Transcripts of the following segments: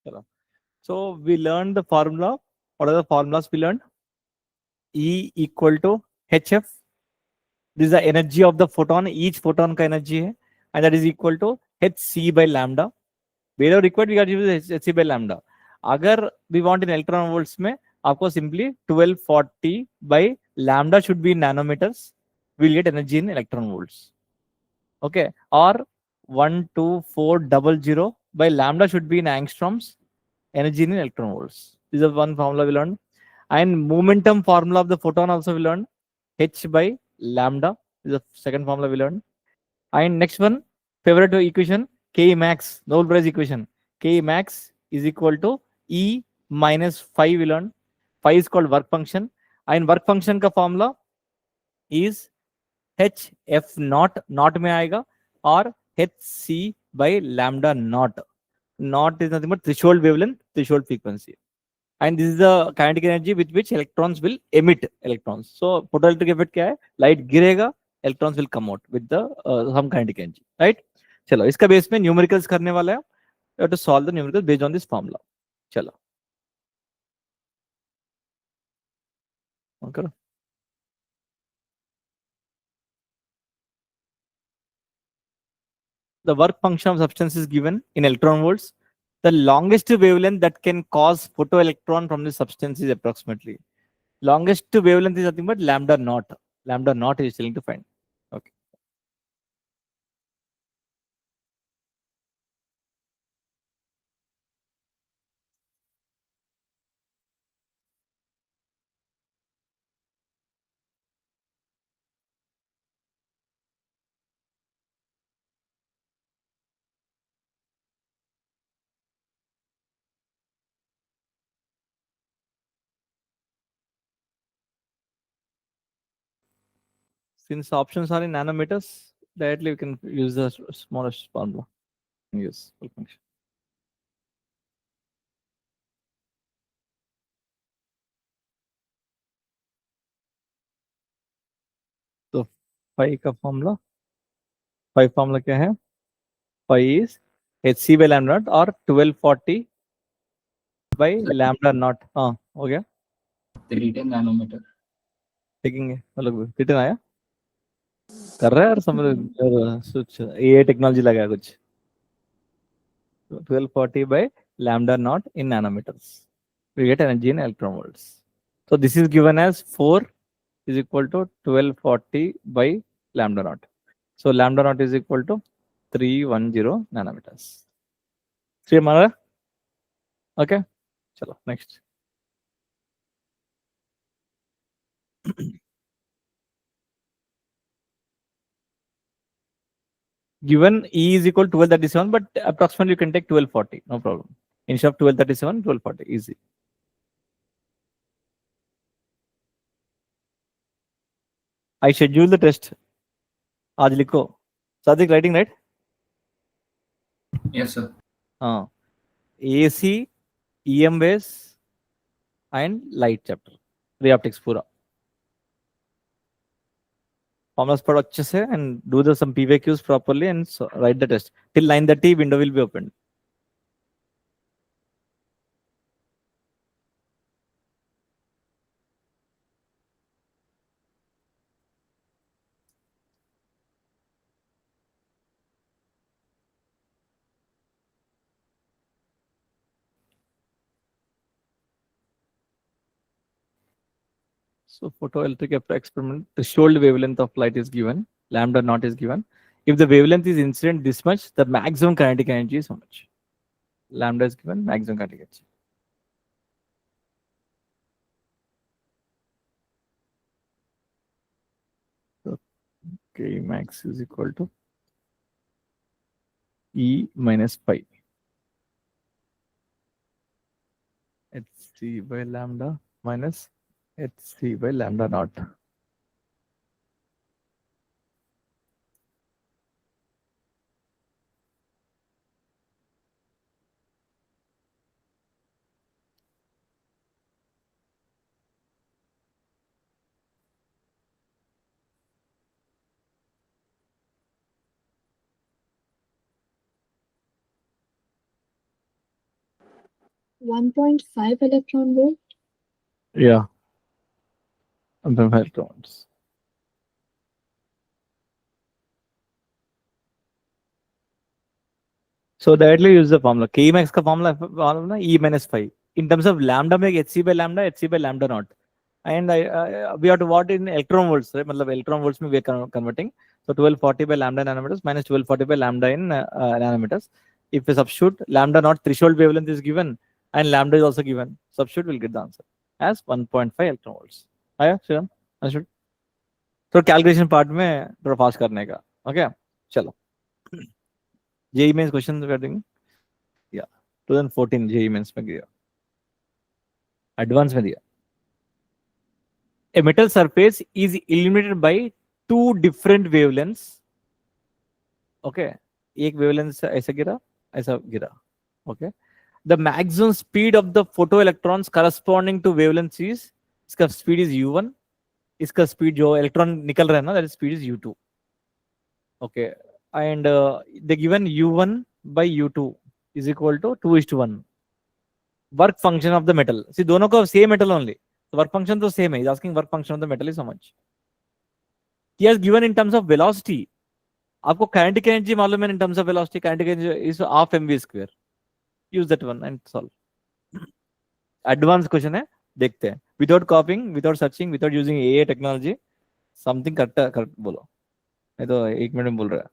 चलो. So we learned the formula. What are the formulas we learned? E equal to hf. This is the energy of the photon. Each photon का energy है, and that is equal to hc by lambda. Wherever required, we got to use hc by lambda. अगर we want in electron volts में, आपको simply 1240 by lambda should be in nanometers. We'll get energy in electron volts. Okay, or 12400 by lambda should be in angstroms. Energy in electron volts. This is one formula we learned. And momentum formula of the photon also we learned. H by lambda is the second formula we learned. And next one, favorite equation, K max, Nobel Prize equation. K max is equal to E minus phi we learned. Phi is called work function. And work function का formula is H F naught, naught में आएगा, और H C by lambda naught. Naught is nothing but threshold wavelength, threshold frequency. And this is the kinetic energy with which electrons will emit electrons. So photoelectric effect क्या है? Light गिरेगा, electrons will come out with the some kinetic energy, right? चलो, इसका base में numericals करने वाला है. You have to solve the numericals based on this formula. चलो, करो. The work function of substance is given in electron volts. The longest wavelength that can cause photoelectron from the substance is approximately. Longest wavelength is nothing but lambda naught. Lambda naught is telling to find. Okay. Since options are in nanometers, directly we can use the smallest formula. Yes, full function. तो phi का formula, phi formula क्या है? Phi is hc by lambda naught और 1240 by lambda naught. हाँ, हो गया. 310 nanometre देखेंगे, मतलब रिटर्न आया. कर रहा है यार, समझ कुछ ये टेक्नोलॉजी लगा कुछ. 1240 by lambda naught in nanometers. We get energy in electron volts. So this is given as 4 is equal to 1240 by lambda naught. So lambda naught is equal to 310 nanometers. Clear मारा? Okay. चलो next. Given E is equal to 1237, but approximately you can take 1240, no problem. Instead of 1237, 1240, easy. I schedule the test. आज लिखो. Sadik writing, right? Yes, sir. हाँ. AC, EM base and light chapter. Ray optics पूरा. Formulas पढ़ो अच्छे से and do the some PVQs properly and so write the test. Till 9:30 window will be opened. So photoelectric experiment, the threshold wavelength of light is given, lambda naught is given. If the wavelength is incident this much, the maximum kinetic energy is how much? Lambda is given, maximum kinetic energy. So K max is equal to E minus pi. Hc by lambda minus Hc by lambda naught. 1.5 electron volt. Yeah, 1.5 electrons. So directly use the formula. K max का formula E minus 5. In terms of lambda में hc by lambda naught. And we have to what in electron volts, right? मतलब electron volts में we are converting. So 1240 by lambda nanometers minus 1240 by lambda in nanometers. If we substitute lambda naught threshold wavelength is given and lambda is also given, substitute will get the answer as 1.5 electron volts. आया Shriram? Understood? तो calculation part में थोड़ा fast करने का. Okay चलो. JEE mains question we are doing. या 2014 JEE mains में गया. एडवांस में दिया. A metal surface is illuminated by two different wavelengths. Okay, एक wavelength ऐसा गिरा, ऐसा गिरा. Okay, the maximum speed of the photoelectrons corresponding to wavelengths is, इसका speed is u1, इसका speed जो electron निकल रहा है ना, that is speed is u2. Okay, and they given u1 by u2 is equal to 2:1. Work function of the metal. See दोनों का same metal only. So work function तो same है. He's asking work function of the metal is how much. He has given in terms of velocity. आपको kinetic energy मालूम है in terms of velocity. Kinetic energy is half mv square. Use that one and solve. Advanced question है, देखते हैं. Without copying, without searching, without using AI technology, something correct बोलो. नहीं तो 1 minute में बोल रहा है.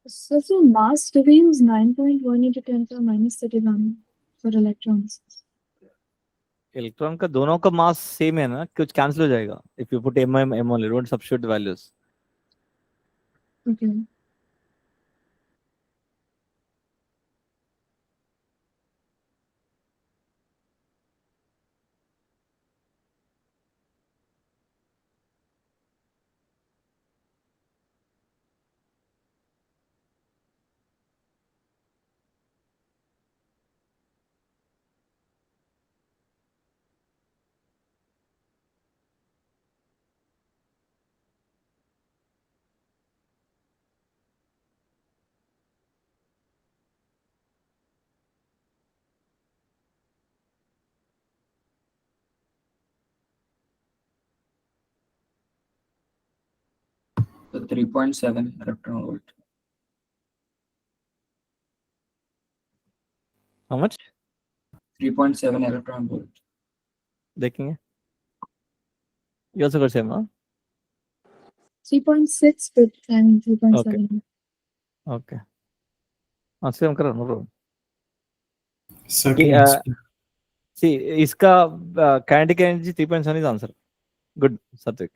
So mass reveals 9.1 into 10 to the minus 31 for electrons. Electron का दोनों का मास सेम है ना, कुछ कैंसिल हो जाएगा. If you put m only, don't substitute the values. Okay. So 3.7 electron volt. How much? 3.7 electron volt. देखेंगे. You also got same, huh? 3.6 and 3.7. Okay. Same करो, no problem. Certainly. See, इसका kinetic energy 3.7 is answer. Good subject.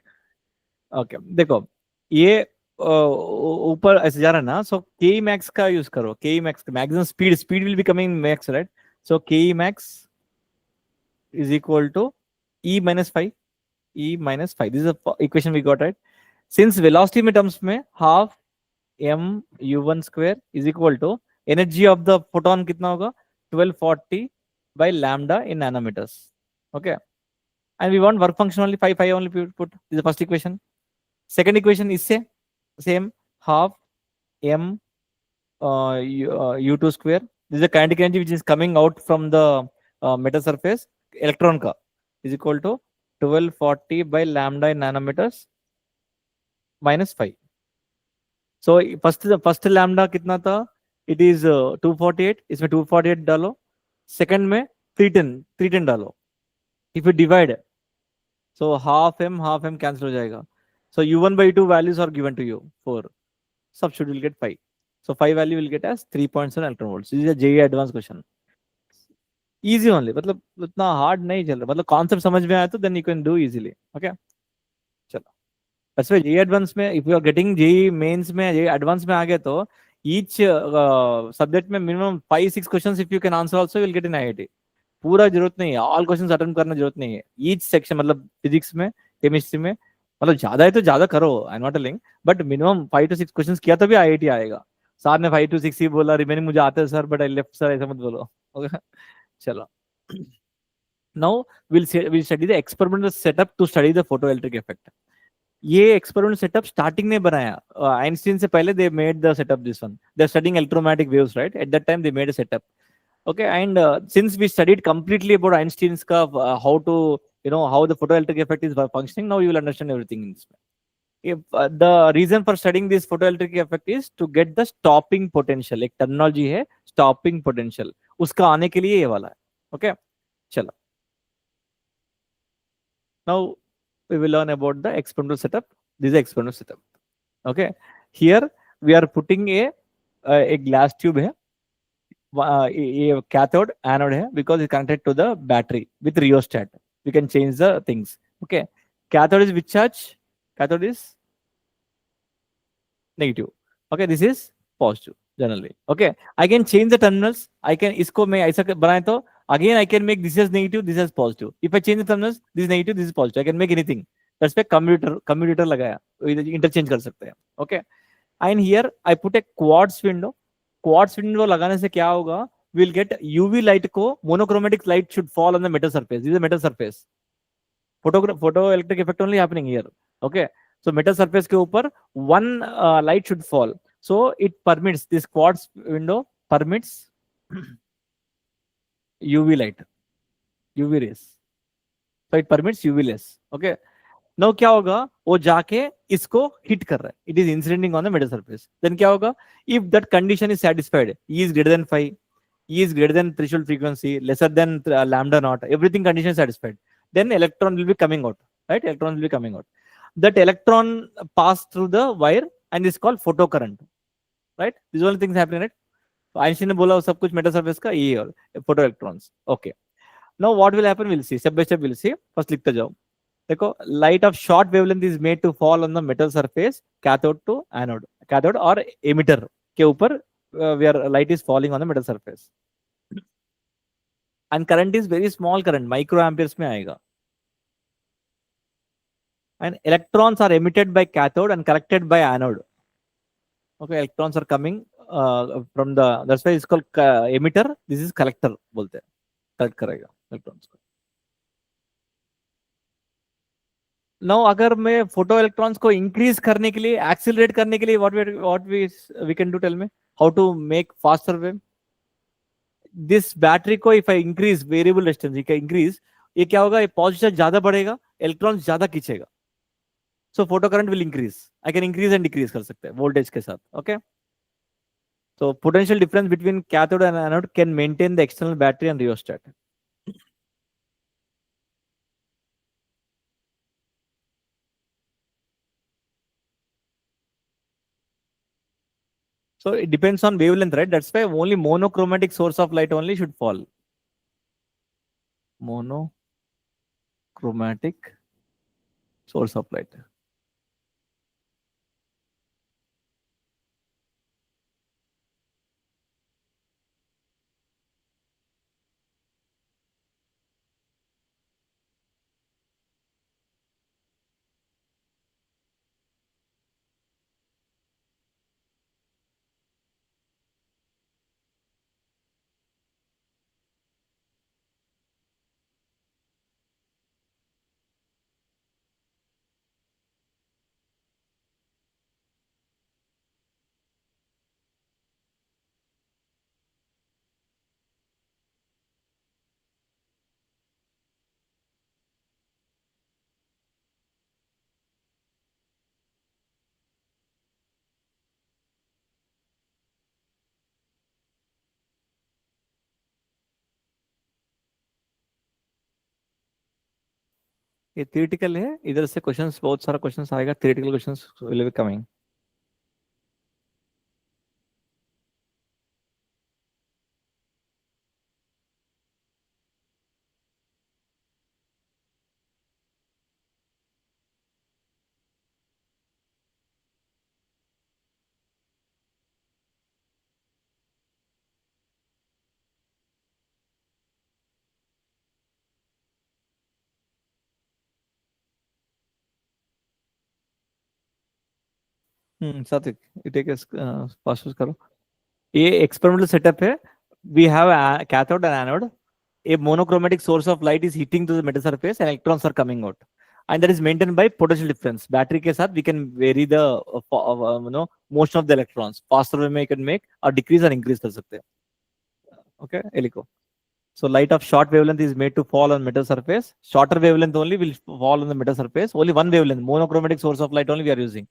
Okay, देखो ये ऊपर ऐसे जा रहा है ना, so Ke max का यूज करो. Ke max maximum speed will be coming max, right? So Ke max is equal to E minus 5. E minus 5. This is the equation we got, right? Since velocity में terms में half m u1 square is equal to energy of the photon कितना होगा 1240 by lambda in nanometers. Okay, and we want work function only 5 only put. This is the first equation. Second equation is same, half m u2 square. This is the kinetic energy which is coming out from the metal surface, electron ka, is equal to 1240 by lambda in nanometers minus 5. So first lambda कितना था? It is 248. इसमें 248 डालो. Second में 310 डालो. If you divide, so half m cancel हो जाएगा. So u1 by u2 values are given to you. 4. Substitute will get 5. So 5 value will get as 3.7 electron volts. This is a JEE advanced question. Easy only. मतलब इतना hard नहीं चल रहा. मतलब concept समझ में आया तो then you can do easily. Okay. चलो. That's why JEE advanced में if you are getting JEE mains में JEE advanced में आ गए तो each subject में minimum 5-6 questions if you can answer also you will get in IIT. पूरा जरूरत नहीं है, ऑल क्वेश्चंस अटेम्प्ट करना जरूरत नहीं है. ईच सेक्शन मतलब फिजिक्स में, केमिस्ट्री में, मतलब ज्यादा है तो ज्यादा करो, I not telling, but minimum 5 to 6 questions किया तो भी आईआईटी आएगा. सर ने 5 to 6 ही बोला, रिमेनिंग मुझे आते हैं sir but I left sir, ऐसा मत बोलो. ओके चलो. Now will study the experimental setup to study the photoelectric effect. ये एक्सपेरिमेंटल सेटअप स्टार्टिंग ने बनाया, आइंस्टीन से पहले they made the setup. This one they are studying electromagnetic waves, right? At that time they made a setup. Okay, and since we studied completely about Einstein's curve, how to, how the photoelectric effect is functioning, now you will understand everything in this. If the reason for studying this photoelectric effect is to get the stopping potential. एक terminology है stopping potential, उसका आने के लिए ये वाला है. Okay, चलो. Now we will learn about the experimental setup. This is experimental setup. Okay, here we are putting a glass tube है. ये cathode anode है because it's connected to the battery with rheostat. We can change the things. Okay, cathode is which charge? Cathode is negative. Okay, this is positive generally. Okay, I can change the terminals. I can इसको मैं ऐसा बनाए तो again I can make this as negative, this as positive. If I change the terminals, this is negative, this is positive. I can make anything. That's why commutator लगाया, interchange कर सकते हैं. Okay, and here I put a quartz window. Quartz window लगाने से क्या होगा? Will get UV light को, monochromatic light should fall on the metal surface. This is metal surface. Photo electric effect only happening here. Okay, so metal surface के ऊपर one light should fall. So it permits, this quartz window permits UV light, UV rays. So it permits UV less. Okay, now क्या होगा? वो जाके इसको hit कर रहा है. It is incidenting on the metal surface. Then क्या होगा? If that condition is satisfied, E is greater than 5, E is greater than threshold frequency, lesser than lambda naught, everything condition is satisfied, then electron will be coming out, right? Electron will be coming out. That electron pass through the wire and is called photocurrent, right? These are all things happening, right? So Einstein ने बोला सब कुछ metal surface का ये और photoelectrons. Okay, now what will happen, will see, step by step will see. First लिखते जाओ. देखो, light of short wavelength is made to fall on the metal surface, cathode to anode, cathode और emitter के ऊपर where light is falling on the metal surface. And current is very small current, micro amperes में आएगा. And electrons are emitted by cathode and collected by anode. Okay, electrons are coming from the, that's why it's called emitter, this is collector बोलते हैं, collect करेगा electrons को. Now अगर मैं photo electrons को increase करने के लिए, एक्सिलरेट करने के लिए, what we can do, tell me how to make faster wave. This battery को if I increase variable resistance, increase, ये क्या होगा? ये पॉजिटिव ज्यादा बढ़ेगा, इलेक्ट्रॉन्स ज्यादा खींचेगा. So photo current will increase. I can increase and decrease कर सकते हैं वोल्टेज के साथ. Okay, so potential difference between cathode and anode can maintain the external battery and rheostat. So it depends on wavelength, right? That's why only monochromatic source of light only should fall. Monochromatic source of light. ये theoretical है, इधर से questions बहुत सारा questions आएगा, theoretical questions will be coming. सात्विक, ये take पास करो. ये एक्सपेरिमेंटल सेटअप है. We have a cathode and anode. A monochromatic source of light is hitting to the metal surface and electrons are coming out. And that is maintained by potential difference. Battery के साथ we can vary the motion of the electrons. Faster way में can make or decrease or increase कर सकते हैं. Okay, ये लिखो. So light of short wavelength is made to fall on metal surface. Shorter wavelength only will fall on the metal surface. Only one wavelength, monochromatic source of light only we are using.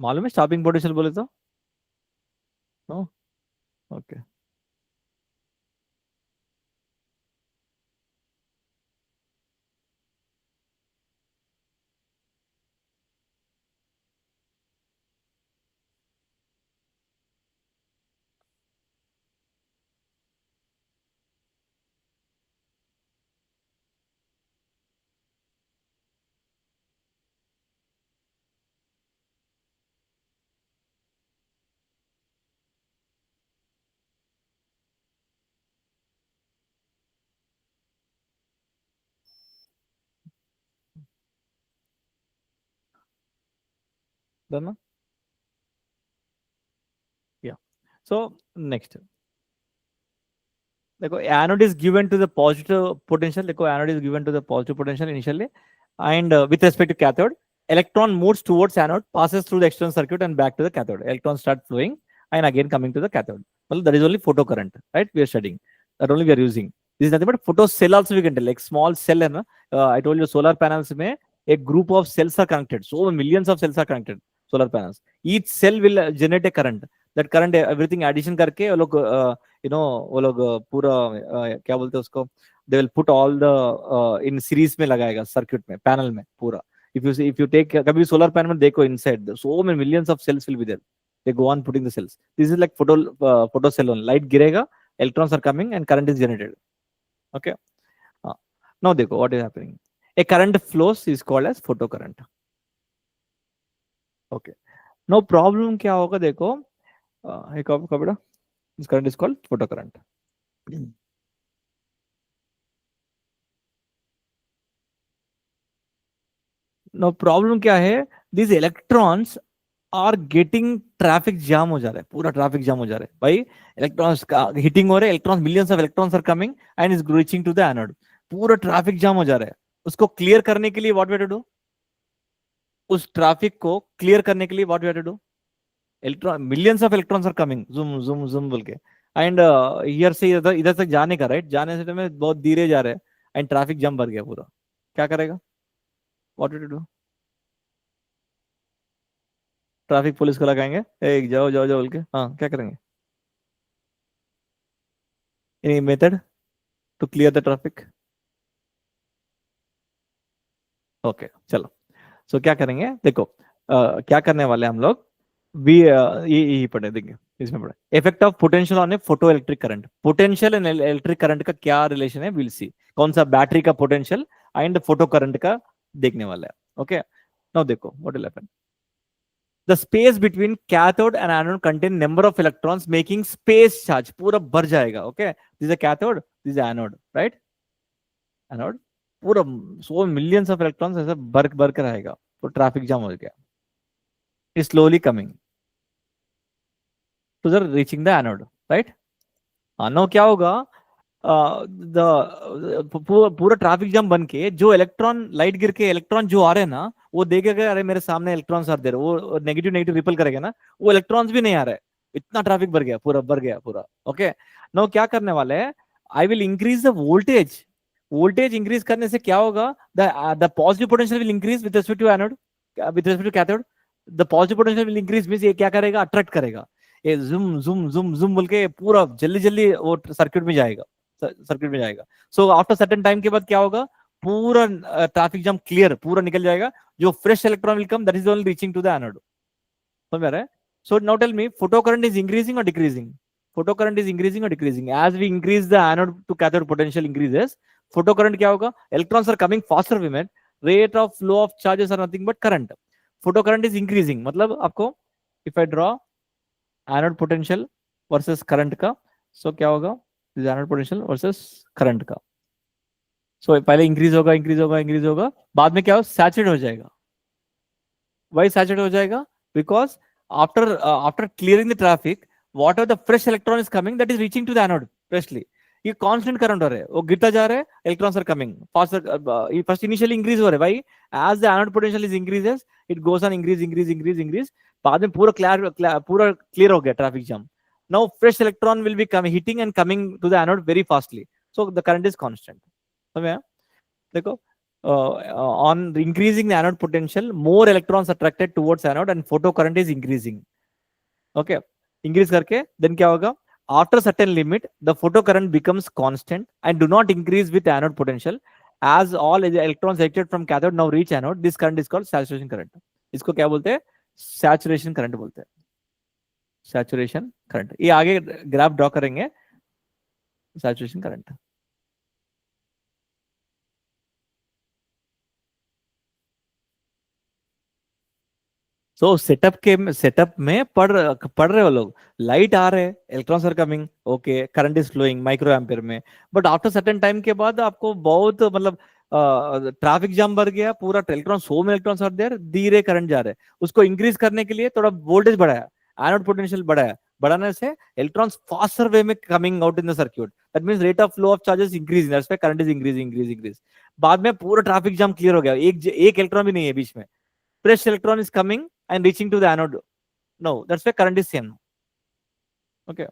मालूम है स्टॉपिंग potential बोले तो? No, okay. Done ना? Yeah. So next. देखो anode is given to the positive potential. देखो anode is given to the positive potential initially and with respect to cathode electron moves towards anode, passes through the external circuit and back to the cathode. Electrons start flowing and again coming to the cathode. Well, that is only photocurrent, right? We are studying that only we are using. This is nothing but photo cell also we can tell, like small cell. And I told you solar panels में a group of cells are connected. So millions of cells are connected. Solar panels. Each cell will generate a current. That current everything addition करके वो लोग वो लोग पूरा क्या बोलते हैं उसको, they will put all the in series में लगाएगा circuit में, panel में पूरा. If you take कभी solar panel में देखो inside, so many millions of cells will be there. They go on putting the cells. This is like photo cell on. Light गिरेगा, electrons are coming and current is generated. Okay. Now देखो what is happening. A current flows is called as photocurrent. Okay. Now problem क्या होगा देखो. This current is called photocurrent. Now problem क्या है? These electrons are getting traffic jam हो जा रहा है, पूरा traffic jam हो जा रहा है भाई. Electrons hitting हो रहे, electrons, millions of electrons are coming and is reaching to the anode. पूरा traffic jam हो जा रहा है. उसको clear करने के लिए what we have to do? उस traffic को clear करने के लिए what we have to do? Millions of electrons are coming, zoom बोल के, and here से इधर तक जाने का, right? जाने से तो मैं बहुत धीरे जा रहा है and traffic jam भर गया पूरा. क्या करेगा? What will you do? Traffic police को लगाएंगे, जाओ जाओ जाओ बोल के. हाँ, क्या करेंगे? Any method to clear the traffic? Okay, चलो. सो क्या करेंगे देखो, क्या करने वाले हम लोग भी ये पढ़े देंगे. इसमें पढ़े effect of potential on A photo electric current. Potential and electric current का क्या रिलेशन है, विल सी. कौन सा बैटरी का पोटेंशियल एंड फोटो करंट का देखने वाला है. ओके, नाउ देखो what will happen. The space between cathode and anode contain number of electrons making space charge. पूरा भर जाएगा. Okay, this is a cathode, this is a anode, right? Anode पूरा so millions of electrons ऐसे भर कर आएगा. तो traffic jam हो गया. Is slowly coming to the reaching the anode, right? now क्या होगा? पूरा ट्रैफिक जाम बन के जो इलेक्ट्रॉन लाइट गिर के इलेक्ट्रॉन जो आ रहे हैं ना, वो देखेगा अरे मेरे सामने इलेक्ट्रॉन्स आ रहे, वो नेगेटिव रिपल करेगा ना, वो इलेक्ट्रॉन्स भी नहीं आ रहा है. इतना ट्रैफिक भर गया पूरा. ओके, नाउ क्या करने वाले हैं? I will increase the voltage. Voltage increase करने से क्या होगा? The positive potential will increase with respect to anode, with respect to cathode. The positive potential will increase means ये क्या करेगा, अट्रैक्ट करेगा, ये जुम जुम जुम जुम बोल के पूरा जल्दी जल्दी वो सर्किट में जाएगा, सर्किट में जाएगा. सो आफ्टर सर्टेन टाइम के बाद क्या होगा, पूरा ट्रैफिक जाम क्लियर पूरा निकल जाएगा. जो fresh electron will come, that is only reaching to the anode. समझ में आ रहा है? So now tell me, photo current is increasing और decreasing? Photo current is increasing or decreasing? As we increase the anode to cathode potential increases, photo current क्या होगा, electrons are coming faster we met, rate of flow of charges are nothing but current. Photo current is increasing, मतलब आपको if I draw anode potential versus current का, so क्या होगा, this anode potential versus current का. So पहले increase होगा increase होगा increase होगा, बाद में क्या हो, saturate हो जाएगा. Why saturate हो जाएगा? Because after clearing the traffic, whatever the fresh electron is coming, that is reaching to the anode freshly. ये constant current हो रहा है, वो गिरता जा रहा है, electrons are coming faster. First initially increase हो रहा है. Why? As the anode potential is increases, it goes on increase. बाद में पूरा clear हो गया traffic jam. Now fresh electron will be hitting and coming to the anode very fastly. So the current is constant. समझ में? देखो, on increasing the anode potential, more electrons attracted towards anode and photo current is increasing. Okay, increase करके then क्या होगा, after certain limit the photo current becomes constant and do not increase with anode potential. As all electrons ejected from cathode now reach anode, this current is called saturation current. इसको क्या बोलते हैं, saturation current बोलते हैं, saturation current. ये आगे graph draw करेंगे saturation current. So setup में पढ़ रहे हो लोग, लाइट आ रहे हैं, electrons are coming, okay, current is flowing micro ampere में, बट आफ्टर सर्टेन टाइम के बाद आपको बहुत मतलब ट्रैफिक जाम बढ़ गया, पूरा इलेक्ट्रॉन 100 में इलेक्ट्रॉन्स आर देयर, धीरे करंट जा रहे हैं. उसको इंक्रीज करने के लिए थोड़ा वोल्टेज बढ़ाया, एनोड पोटेंशियल बढ़ाया, बढ़ाने से इलेक्ट्रॉन्स फास्टर वे में coming out in the circuit, that means rate of flow of charges increasing, that's why current is increasing. बाद में पूरा ट्रैफिक जाम क्लियर हो गया, एक इलेक्ट्रॉन भी नहीं है बीच में, fresh electron is coming and reaching to the anode. No, that's why current is same. Okay.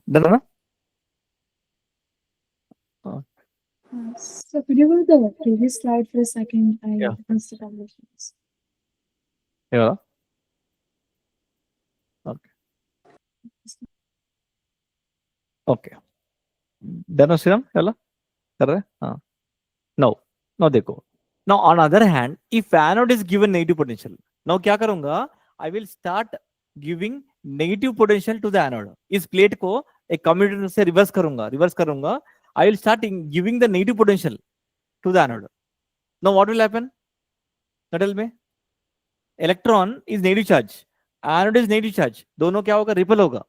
Done ना? So could you go to the previous slide for a second? I Yeah. missed the calculations. Yeah. Okay. Okay. Done Shriram, चलो कर रहे हैं, हाँ. Now देखो, now on other hand, if anode is given negative potential, now क्या करूंगा, I will start giving negative potential to the anode. इस plate को एक कम्यूटेटर से रिवर्स करूंगा, I will start giving the negative potential to the anode. Now what will happen? Now tell me. Electron is negative charge, anode is negative charge, दोनों क्या होगा, ripple होगा,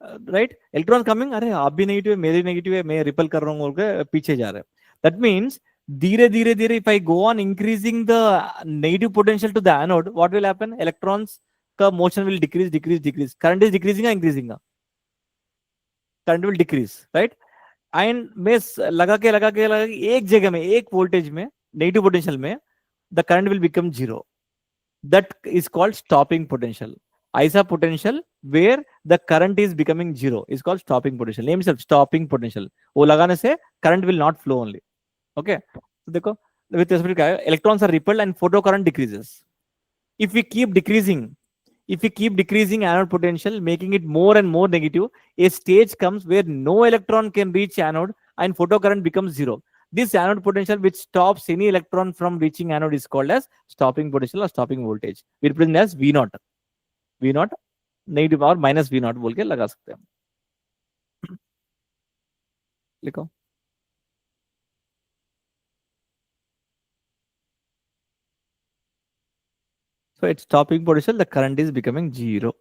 right. Electron coming, अरे आप भी negative है, मेरे नेगेटिव है, मैं रिपल कर रहा हूँ, पीछे जा रहा है. दैट मीन्स धीरे धीरे if I go on increasing the negative potential to the anode, what will happen, electrons का motion will decrease. Current is decreasing increasing, current will decrease, right. And मैं लगा के एक जगह में, एक वोल्टेज में, नेगेटिव पोटेंशियल में the current will become 0. That is called stopping potential. ऐसा potential where the current is becoming zero is called stopping potential. Name itself stopping potential. वो लगाने से current will not flow only. Okay, तो देखो with respect to क्या है, electrons are repelled and photocurrent decreases. If we keep decreasing anode potential, making it more and more negative, a stage comes where no electron can reach anode and photocurrent becomes zero. This anode potential which stops any electron from reaching anode is called as stopping potential or stopping voltage. We represent as V naught. V naught negative power minus V naught बोल के लगा सकते हैं हम. लिखो. So at stopping potential, the current is becoming zero.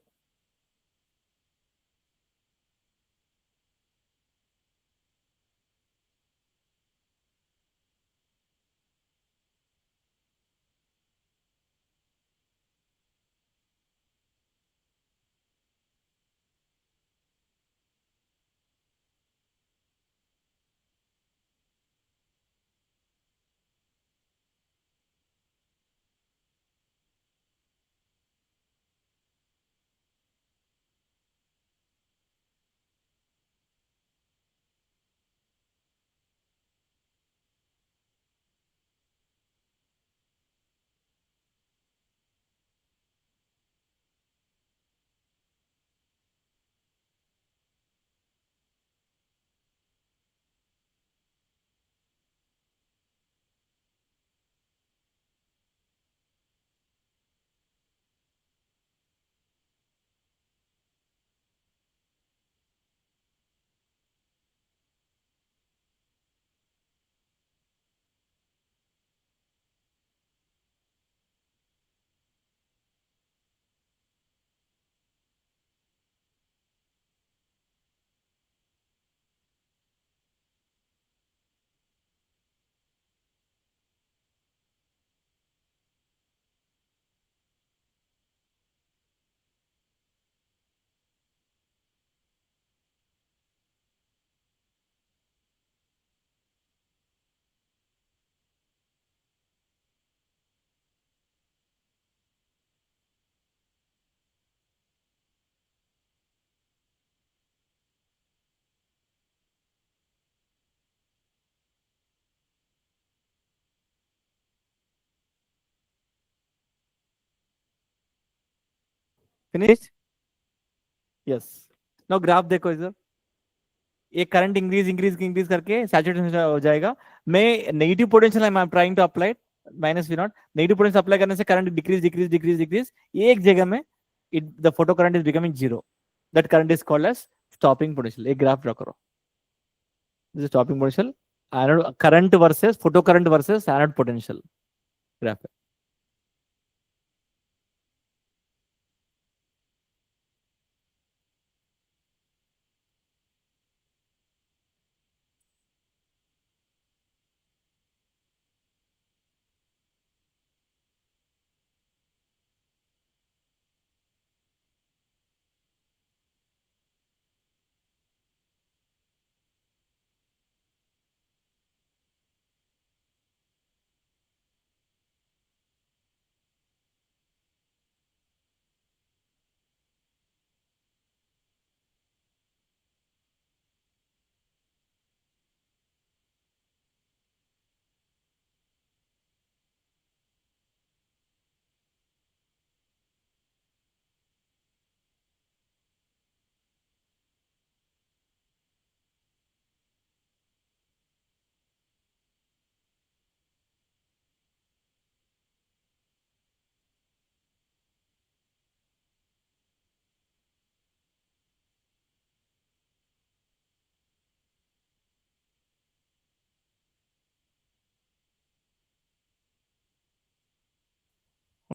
Finished? Yes. Now graph देखो इधर. ये करंट इंक्रीज करके सैचुरेशन हो जाएगा. मैं negative potential I am trying to apply minus V naught. Negative potential apply करने से करंट डिक्रीज एक जगह में the photo current is becoming zero. That current is called as stopping potential. एक ग्राफ ड्रा करो. This is stopping potential. Anode current versus photo current versus anode potential graph है.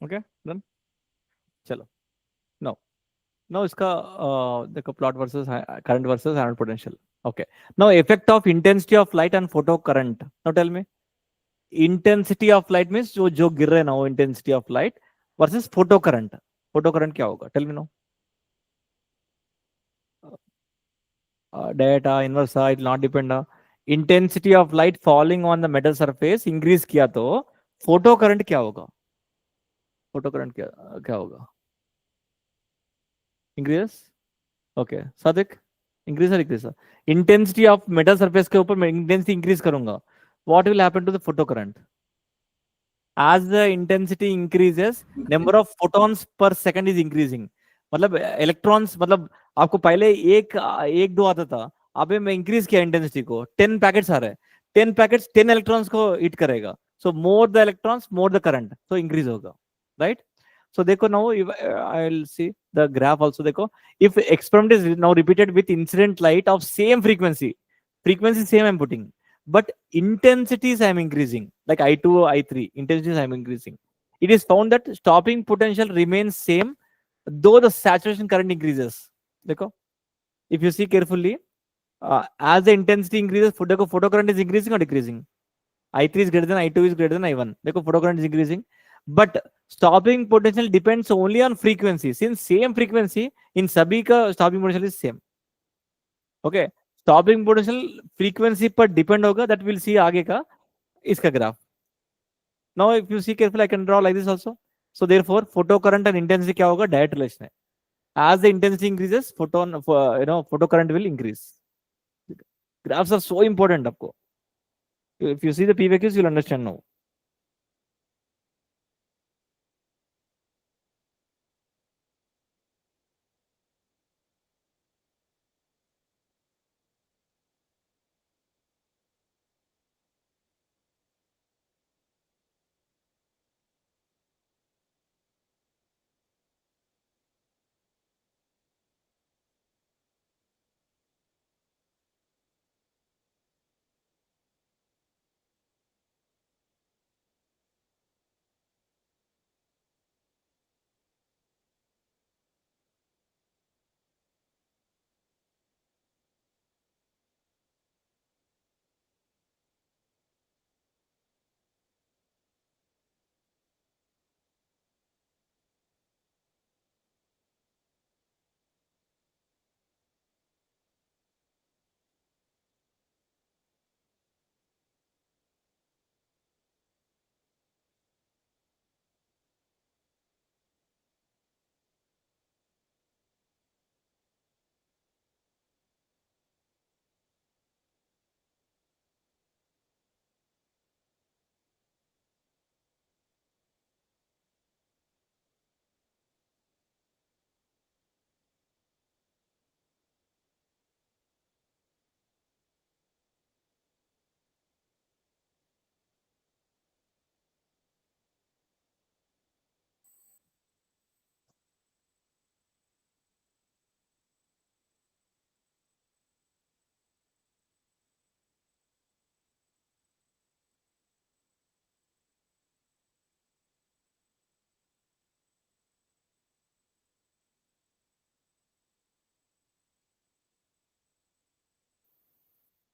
Okay done. चलो. No now इसका देखो plot versus current versus anode potential. Okay. now effect of intensity of light and photo current. now tell me intensity of light means जो गिर रहे हैं ना वो intensity of light versus photo current क्या होगा? tell me now. data inverse it will not depend. intensity of light falling on the metal surface increase किया तो photo current क्या होगा? photo current क्या होगा? increases. Okay, Sadik, increase or decrease? Intensity of metal surface के ऊपर मैं intensity increase करूंगा. What will happen to the photocurrent? As the intensity increases, number of photons per second is increasing. मतलब electrons, मतलब आपको पहले एक दो आता था, अबे मैं इंक्रीज किया इंटेंसिटी को, 10 पैकेट्स आ रहे हैं, 10 पैकेट्स 10 इलेक्ट्रॉन्स को हिट करेगा. So more the electrons more the current, तो इंक्रीज होगा, राइट. So देखो now I'll see the graph also. देखो, if experiment is now repeated with incident light of same frequency same I'm putting, but intensities I'm increasing, like I2 I3 intensities I'm increasing, it is found that stopping potential remains same though the saturation current increases. देखो, if you see carefully, as the intensity increases, photo current is increasing or decreasing? I3 is greater than I2 is greater than I1. देखो, photo current is increasing, but stopping potential depends only on frequency. Since same frequency in सभी का stopping potential is same. Okay, stopping potential frequency पर depend होगा, that will see आगे का इसका graph. Now if you see carefully, I can draw like this also. So therefore photo current and intensity क्या होगा? Direct relation है. As the intensity increases, photo current will increase. Graphs are so important आपको. If you see the PVQs, you'll understand now.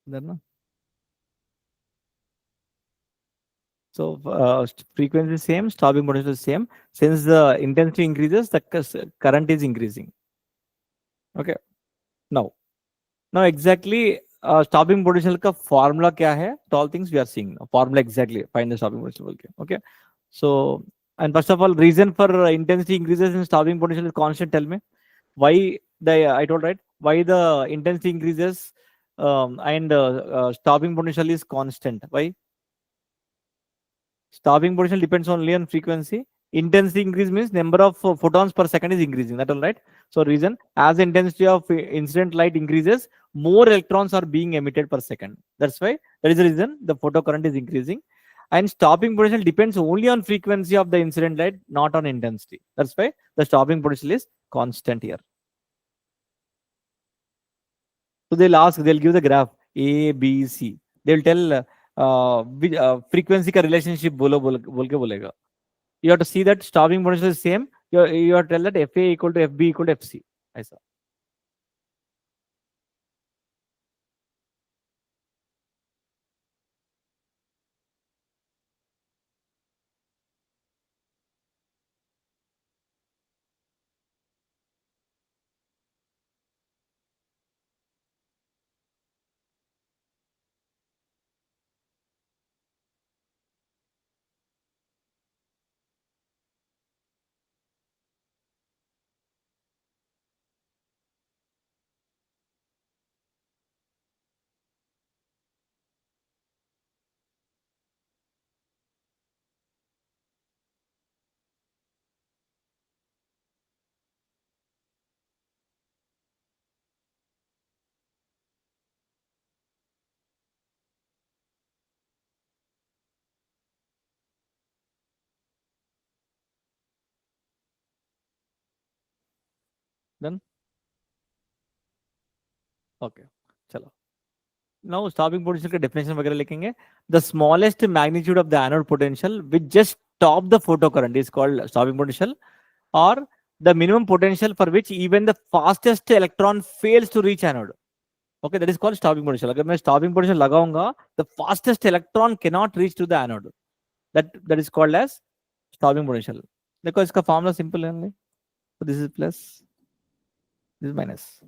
ना. So frequency is same, stopping potential is same. Since the intensity increases, the current is increasing. Okay. Now exactly stopping potential का formula क्या है? All things we are seeing now. Formula exactly find the stopping potential. Okay. So, and first of all, reason for intensity increases in stopping potential is constant. Tell me why I told right, why the intensity increases and stopping potential is constant. Why? Stopping potential depends only on frequency. Intensity increase means number of photons per second is increasing. That all right. So reason, as the intensity of incident light increases, more electrons are being emitted per second. That's why that is the reason the photocurrent is increasing. And stopping potential depends only on frequency of the incident light, not on intensity. That's why the stopping potential is constant here. So they'll give the graph A, B, C. They'll tell frequency का relationship बोल के बोलेगा. You have to see that stopping potential is same. You have to tell that FA equal to FB equal to FC. ऐसा. Done? Okay. चलो. Now stopping potential का definition वगैरह लिखेंगे. The smallest magnitude of the anode potential which just stop the photocurrent is called stopping potential, or the minimum potential for which even the fastest electron fails to reach anode. Okay, that is called stopping potential. अगर मैं stopping potential लगाऊंगा, the fastest electron cannot reach to the anode. That is called as stopping potential. देखो इसका formula simple है. So this is plus, this is minus.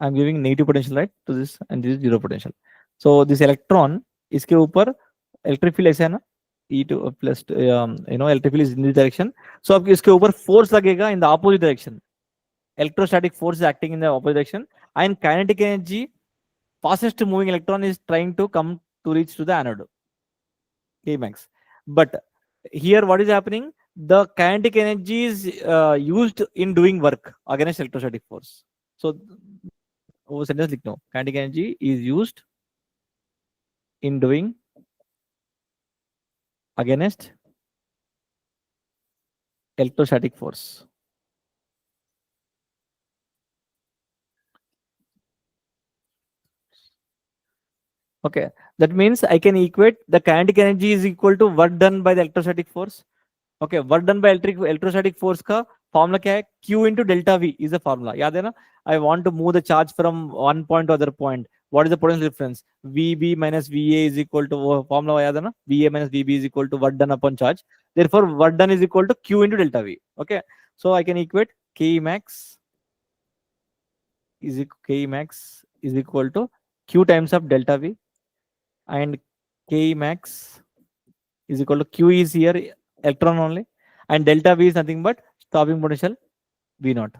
I'm giving negative potential, right, to this, and this is zero potential. So this electron, इसके ऊपर electric field ऐसे है ना, E to plus electric field is in this direction. So अब इसके ऊपर force लगेगा in the opposite direction. Electrostatic force is acting in the opposite direction, and kinetic energy, fastest moving electron is trying to come to reach to the anode, K max. But here what is happening? The kinetic energy is used in doing work against electrostatic force. So वो sentence लिखना हो, kinetic energy is used in doing against electrostatic force. Okay, that means I can equate the kinetic energy is equal to work done by the electrostatic force. Okay, work done by electrostatic force का formula क्या है? Q into delta V is the formula. याद है ना? I want to move the charge from one point to other point. What is the potential difference? VB minus VA is equal to formula याद है ना? VA minus VB is equal to work done upon charge. Therefore, work done is equal to Q into delta V. Okay, so I can equate K max is equal to Q times of delta V, and K max is equal to Q is here electron only, and delta V is nothing but stopping potential V naught.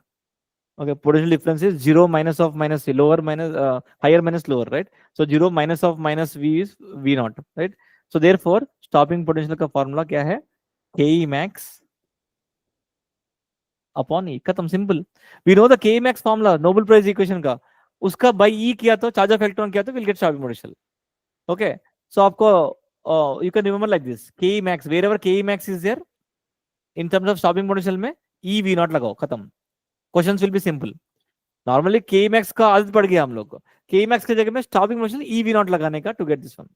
Okay, potential difference is 0 minus of minus lower minus higher minus lower, right? So 0 minus of minus V is V naught, right? So therefore stopping potential का formula क्या है? K max upon E. खत्म, simple. We know the K max formula, Nobel Prize equation का, उसका by E किया तो charge of electron किया तो we'll get stopping potential. Okay, so आपको you can remember like this, K max, wherever K max is there in terms of stopping potential में E V naught लगाओ, खत्म. Questions will be simple. Normally K max का आदत पड़ गया हम लोग को, K max की जगह में stopping potential E V naught लगाने का to get this one.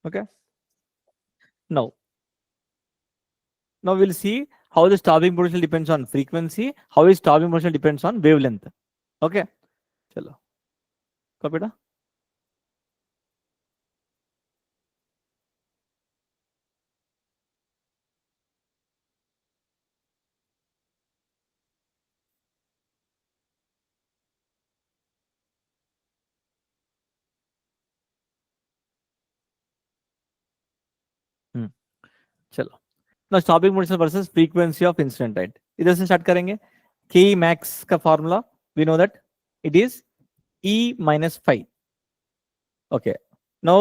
Okay, now we'll see how the stopping potential depends on frequency, how is stopping potential depends on wavelength. Okay, चलो कब बेटा? चलो, now stopping potential versus frequency of incident light. इधर से start करेंगे. K max का formula we know that it is E minus phi. Okay, now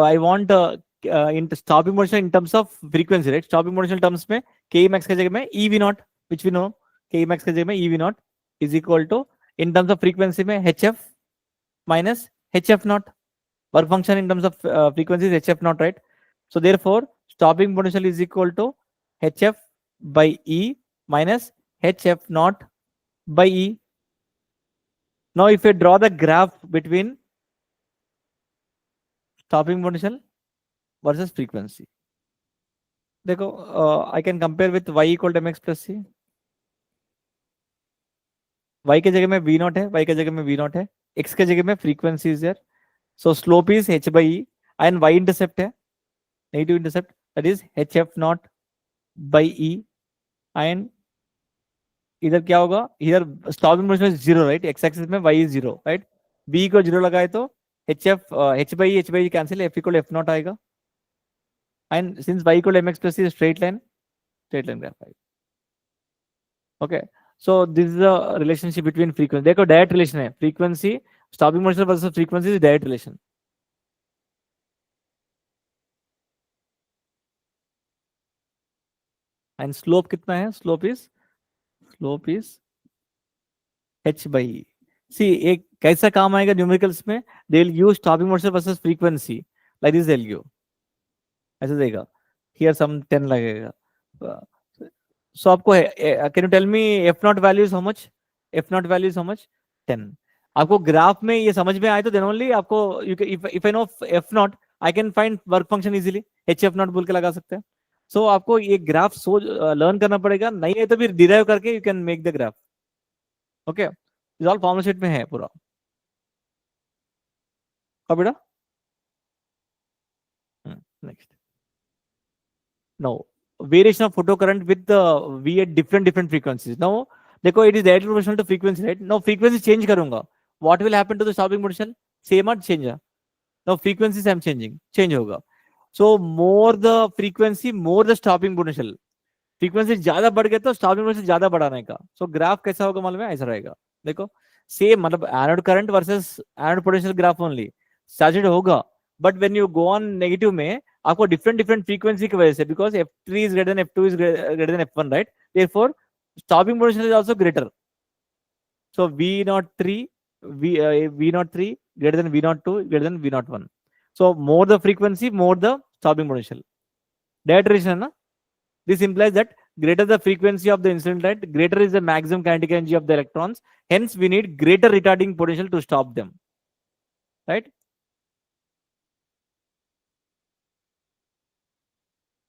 I want in stopping potential in terms of frequency, right? Stopping potential terms में K max की जगह में E V naught, which we know K max की जगह में E V naught is equal to in terms of frequency में HF minus HF naught. Work function in terms of frequency is HF naught, right? So therefore stopping potential is equal to HF by E minus HF naught by E. Now if I draw the graph between stopping potential versus frequency, देखो I can compare with y equal to mx plus c. y के जगह में v naught है, y के जगह में v naught है, x के जगह में frequency is there. So slope is h by e, and y intercept है negative intercept, that is hf naught by e, and इधर क्या होगा? इधर stopping potential is 0, right? x axis में y is 0, right? v को 0 लगाए तो h by e cancel, f equal to f naught आएगा. And since y equal to mx plus c is straight line graph. Okay, so this is the relationship between frequency. देखो direct relation है. Frequency, stopping motion versus frequency is direct relation. And slope कितना है? Slope is h by e. See, एक कैसा काम आएगा numericals में? They'll use stopping motion versus frequency. Like this they'll give. ऐसे देगा. Here some 10 लगेगा. So आपको can you tell me f naught value is how much? F naught value is how much? 10. आपको ग्राफ में ये समझ में आए तो then only आपको if I know f naught I can find work function easily. h f naught बोल के लगा सकते हैं. So आपको ये ग्राफ लर्न करना पड़ेगा. नहीं है तो फिर डिराइव करके you can make the graph. Okay, this all formula sheet में है पूरा. कब बेटा? Next. Now, variation of photocurrent with the V at different frequencies. Now, देखो it is directly proportional to frequency, right? Now frequency change करूंगा. What will happen to the stopping potential? Same or change? Now frequencies I'm changing. Change होगा. So more the frequency, more the stopping potential. Frequency ज्यादा बढ़ गया तो stopping potential ज्यादा बढ़ाने का. So graph कैसा होगा मालूम है? ऐसा रहेगा. देखो same मतलब anode current versus anode potential graph only. Saturated होगा. But when you go on negative में आपको different frequency की वजह से, because f3 is greater than f2 is greater than f1, right? Therefore stopping potential is also greater. So v03 v03 greater than v02 greater than v01. So more the frequency, more the stopping potential. Direct relation, na? This implies that greater the frequency of the incident light, greater is the maximum kinetic energy of the electrons. Hence we need greater retarding potential to stop them, right?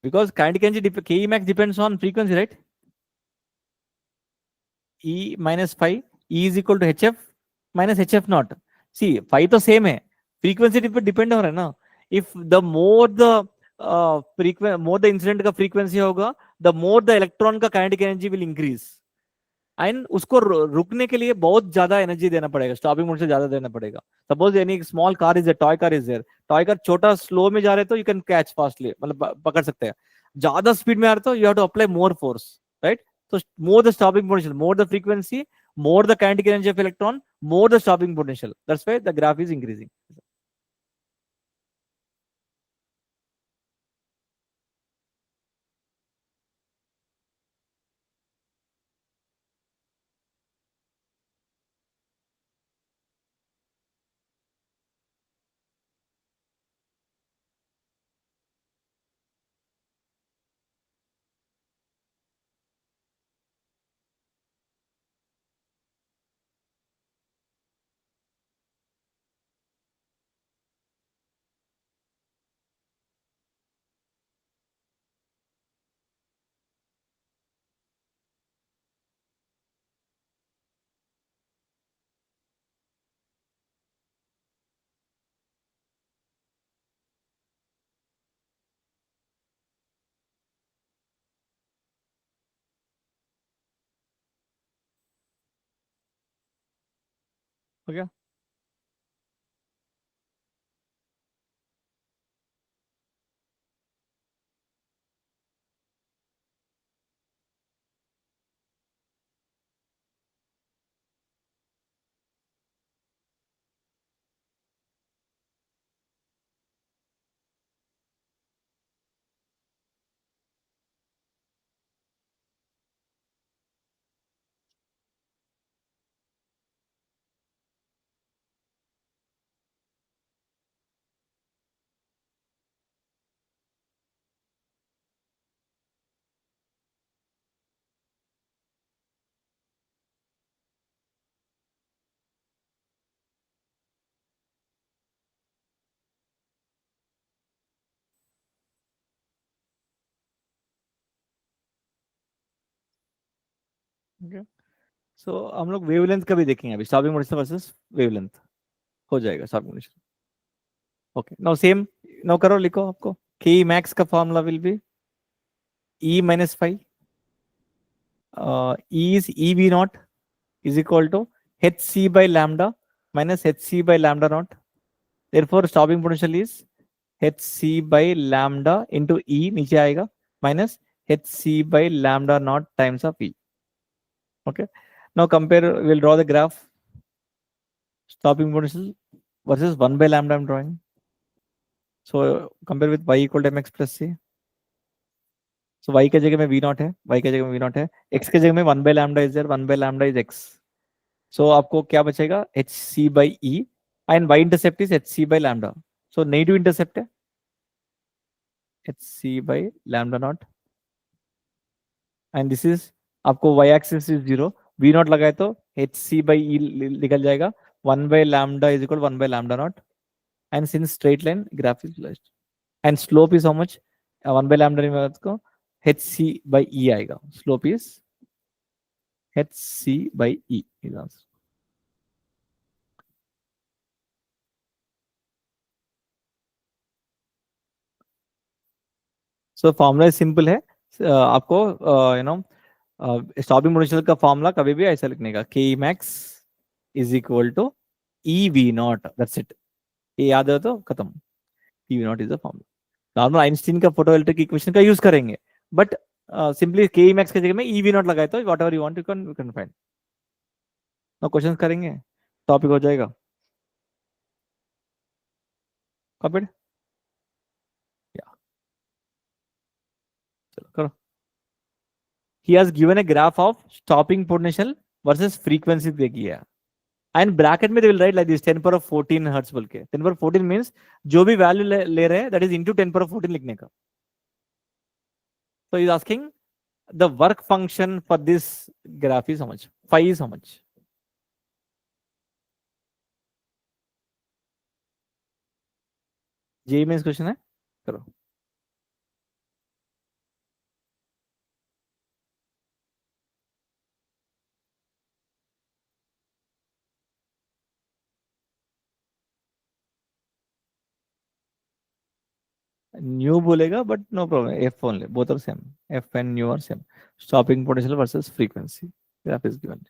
Because kinetic energy Ke max depends on frequency, right? E minus phi, E is equal to hf minus hf naught. See, phi तो same है, frequency depend हो रहा है ना. If the more the more the incident का frequency होगा, the more the electron का kinetic energy will increase. And उसको रुकने के लिए बहुत ज्यादा एनर्जी देना पड़ेगा, स्टॉपिंग मोड से ज्यादा देना पड़ेगा. Suppose any small car is there, toy car is there, toy car छोटा स्लो में जा रहे तो यू कैन कैच फास्टली, मतलब पकड़ सकते हैं. ज्यादा स्पीड में आ रहे तो you have to apply more force, right? So more the stopping potential, more the frequency, more the kinetic energy of electron, more the stopping potential. That's why the graph is increasing. Okay. Okay. So हम लोग wavelength का भी देखेंगे अभी, stopping potential versus wavelength हो जाएगा stopping potential. Okay, now same, now करो, लिखो आपको के मैक्स का formula will be E minus phi, E is EV naught is equal to hc by lambda minus hc by lambda naught. Therefore stopping potential is hc by lambda into E नीचे आएगा minus hc by lambda naught times of E. Okay. Now compare, we'll draw the graph. Stopping potential versus 1 by lambda I'm drawing. So compare with y equal to mx plus c. So y के जगह में v not है, y के जगह में v not है, x के जगह में 1 by lambda is there, 1 by lambda is x. So आपको क्या बचेगा hc by e and y intercept is hc by lambda. So negative intercept है hc by lambda not and this is आपको y axis is 0, v not लगाए तो hc by e निकल जाएगा, 1 by lambda is equal to 1 by lambda naught, and since straight line graph is flushed and slope is how much, 1 by lambda को hc by e आएगा, slope is hc by e is answer. So formula is simple है, आपको you know stopping potential का formula कभी भी ऐसा लिखने का, K max is equal to E V naught, that's it. ये याद है तो खत्म. E V naught is the formula. Normal Einstein का फोटो इलेक्ट्रिक इक्वेशन का यूज करेंगे, बट सिंपली के मैक्स की जगह में ई वी नॉट लगाए तो whatever you want you can find. ना क्वेश्चन करेंगे, टॉपिक हो जाएगा. कॉपीड, चलो करो. He has given a graph of stopping potential versus frequency दे दिया, and bracket में they will write like this 10 power of 14 hertz बोल के. 10 power of 14 means जो भी वैल्यू ले रहे हैं that is into 10 power of 14 लिखने का. So he is asking the work function for this graph is how much, phi is how much. JEE Main question है, करो. न्यू बोलेगा but no problem, F only, both are same, F and nu are same. Stopping potential versus frequency graph is given.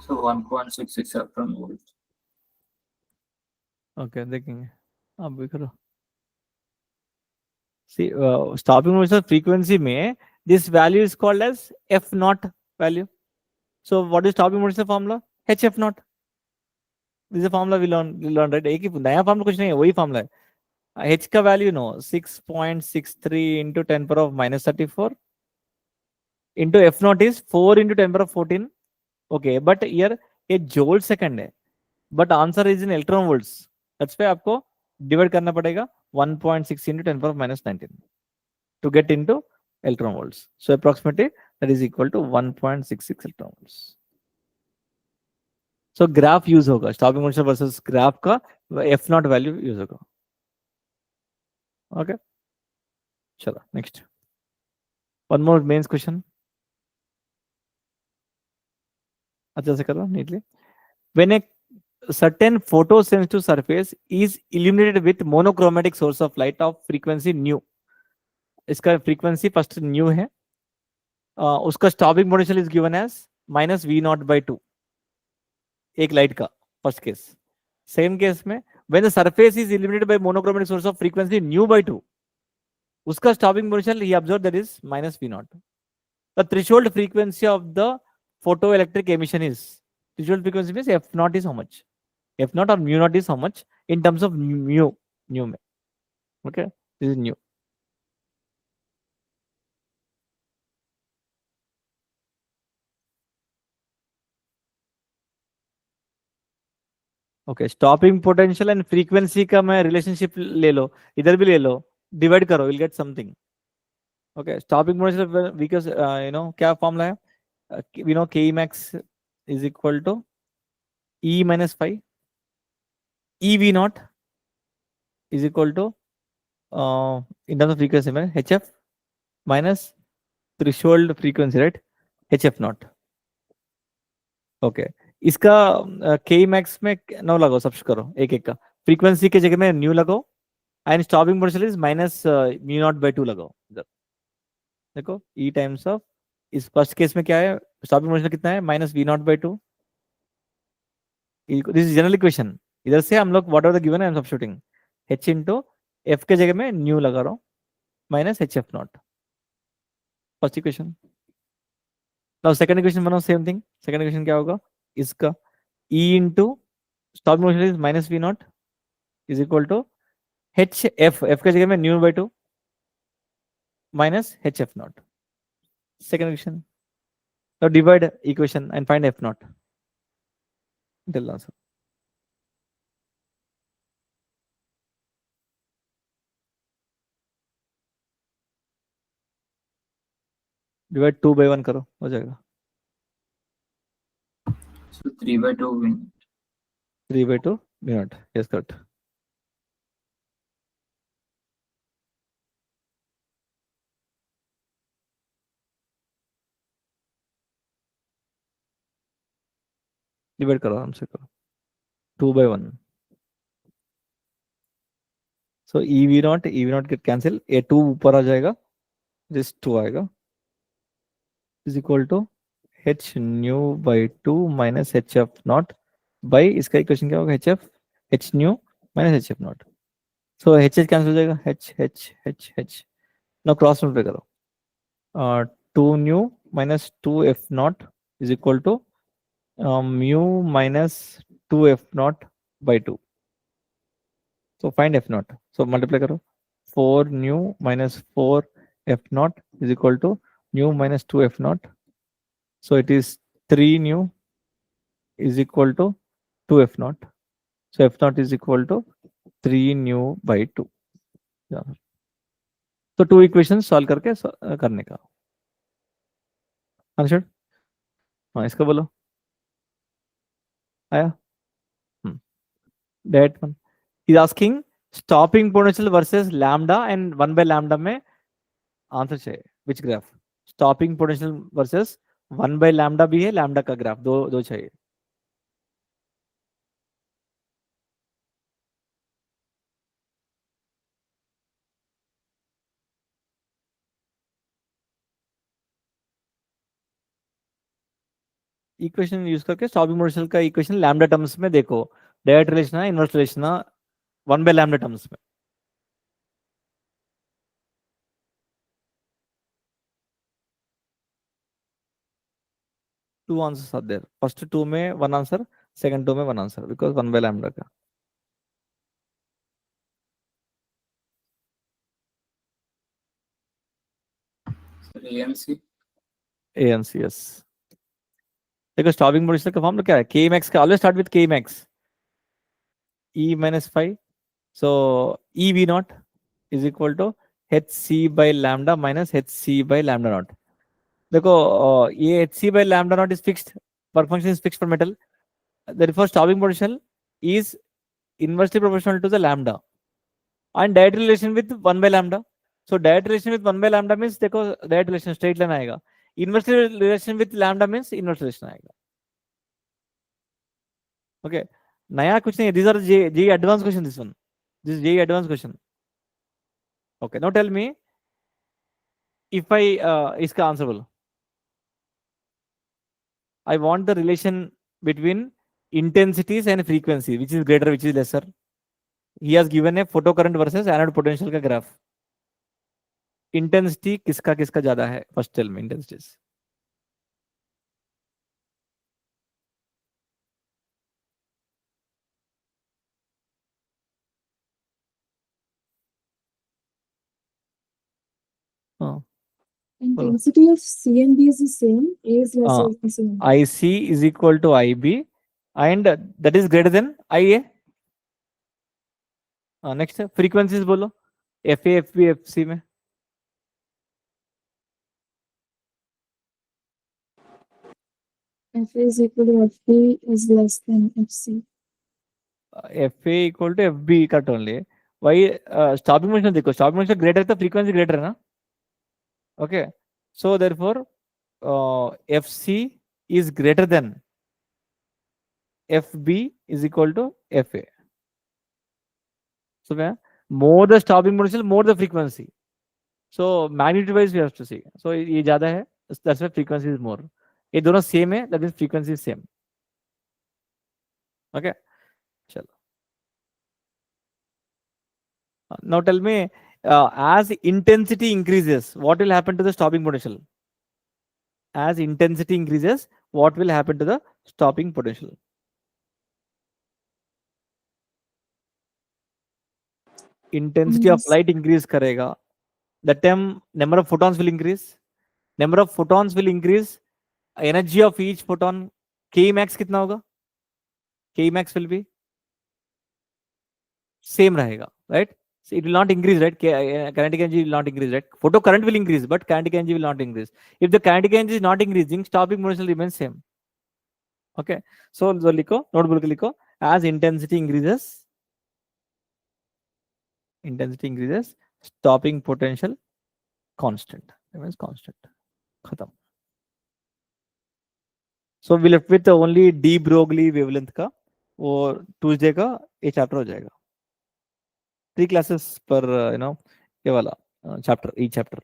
So 1.66 electron volt. Okay देखेंगे, आप भी करो. See, stopping potential frequency में this value is called as f naught value. So what is stopping potential formula? hf naught. This is a formula we learn right. एक ही नया formula कुछ नहीं है, वही formula है. h का value no 6.63 into 10 power of minus 34 into f naught is 4 into 10 power of 14. Okay, but here a joule second है, but answer is in electron volts. That's why आपको divide करना पड़ेगा 1.6 into 10 power of minus 19 to get into electron volts. So approximately that is equal to 1.66 electron volts. So graph use होगा, stopping potential versus graph का f naught value use होगा. Okay, चलो next. One more mains question. अच्छा से करो neatly. When a certain photosensitive surface is illuminated with monochromatic source of light of frequency nu, इसका frequency first nu है, उसका stopping potential is given as minus v naught by 2, एक light का first case. Second case में when the surface is illuminated by monochromatic source of frequency nu by 2, उसका stopping potential he observed that is minus v naught. The threshold frequency of the photoelectric emission is, threshold frequency means f naught is how much, f naught or mu naught is how much in terms of mu में. Okay, this is nu. Okay, stopping potential and frequency का मैं relationship ले लो, इधर भी ले लो, divide करो, will get something. Okay, stopping potential because you know क्या फॉर्मूला है, we know K max is equal to E minus 5 EV naught is equal to in terms of frequency में HF minus threshold frequency, right? HF naught. Okay. इसका K max में 9 लगाओ, सब करो एक एक का. फ्रीक्वेंसी के जगह में न्यू लगाओ and stopping potential is minus mu naught by 2 लगाओ इधर. देखो E टाइम्स ऑफ, इस फर्स्ट केस में क्या है, स्टॉपिंग पोटेंशियल कितना है, minus V naught by 2. This is general equation. इधर से हम लोग वॉट एवर द गिवन है, I am substituting H into F के जगह में न्यू लगा रहा हूँ minus HF naught. First equation. Now second equation बनाओ, सेम थिंग. सेकंड इक्वेशन क्या होगा, इसका E into stopping potential is minus V naught is equal to F के जगह में nu by 2 minus HF naught. Second equation. Now divide equation and find F naught. Tell answer. Divide 2 by 1 करो, हो जाएगा. So 3 by 2 win. 3 by 2 minute. Yes, correct. Divide करो, आराम से करो. 2 by 1. So EV naught get cancel. A 2 ऊपर आ जाएगा. This 2 आएगा. Is equal to H nu by 2 minus HF naught by इसका इक्वेशन क्या होगा, H nu minus HF naught. So H cancel हो जाएगा. H. Now cross multiply करो. 2 nu minus 2 F naught is equal to mu minus 2 F naught by 2. So find F naught. So multiply करो. 4 nu minus 4 F naught is equal to nu minus 2 F naught. So it is 3 nu is equal to 2 F naught. So F naught is equal to 3 nu by 2. Yeah. So two equations solve करके करने का. Answer? हाँ, इसका बोलो. आया? That one. He's asking stopping potential versus lambda and 1 by lambda में answer चाहिए. Which graph? Stopping potential versus 1 by lambda भी है, lambda का ग्राफ दो चाहिए. इक्वेशन यूज करके स्टॉपिंग पोटेंशियल का इक्वेशन लैम्डा टर्म्स में देखो. डायरेक्ट रिलेशन है, इनवर्स रिलेशन है, 1 by lambda टर्म्स में. Two answers are there. First two में वन आंसर, सेकंड टू में one answer, because 1 by lambda का. So ANC. ANC, yes. देखो स्टॉपिंग पोटेंशियल का फॉर्मूला क्या है, K max का. Always start with K max. E minus 5. So EV naught is equal to HC by lambda minus HC by lambda naught. देखो ये HC by lambda naught is fixed. Work function is fixed for metal. Therefore stopping potential is inversely proportional to the lambda and direct relation with 1 by lambda. So direct relation with 1 by lambda means देखो direct relation straight line आएगा. Inverse relation with lambda means inverse relation आएगा. Okay. नया कुछ नहीं है. These are JEE advanced question. This one. This is JEE advanced question. Okay. Now tell me if I इसका answer बोलो. I want the relation between intensities and frequency, which is greater, which is lesser. He has given a photocurrent versus anode potential का graph. Intensity किसका किसका ज्यादा है? First tell me intensities. हाँ. Intensity of C and B is the same. A is lesser than C. IC is equal to IB and that is greater than IA. Next frequencies बोलो. FA, FB, FC में. F is equal to FB is less than FC. FA equal to FB cut only. Why stopping motion देखो, stopping motion greater है तो frequency greater है ना. Okay, so therefore FC is greater than FB is equal to FA. So more the stopping potential, more the frequency. So magnitude wise we have to see. So ये ज्यादा है, that's why frequency is more. ये दोनों same है, that means frequency is same. Okay, चलो. Now tell me, as intensity increases, what will happen to the stopping potential? As intensity increases, what will happen to the stopping potential? Intensity of light increase करेगा. That time number of photons will increase. Number of photons will increase. Energy of each photon K max कितना होगा? K max will be same रहेगा, right? So it will not increase, right? Kinetic energy will not increase, right? Photo current will increase, but kinetic energy will not increase. If the kinetic energy is not increasing, stopping potential remains same. Okay, so लिखो, notebook लिखो, as intensity increases, stopping potential constant, remains constant. खत्म. So we left with only de Broglie wavelength का, और Tuesday का ये chapter हो जाएगा. 3 classes per ये वाला chapter, each chapter.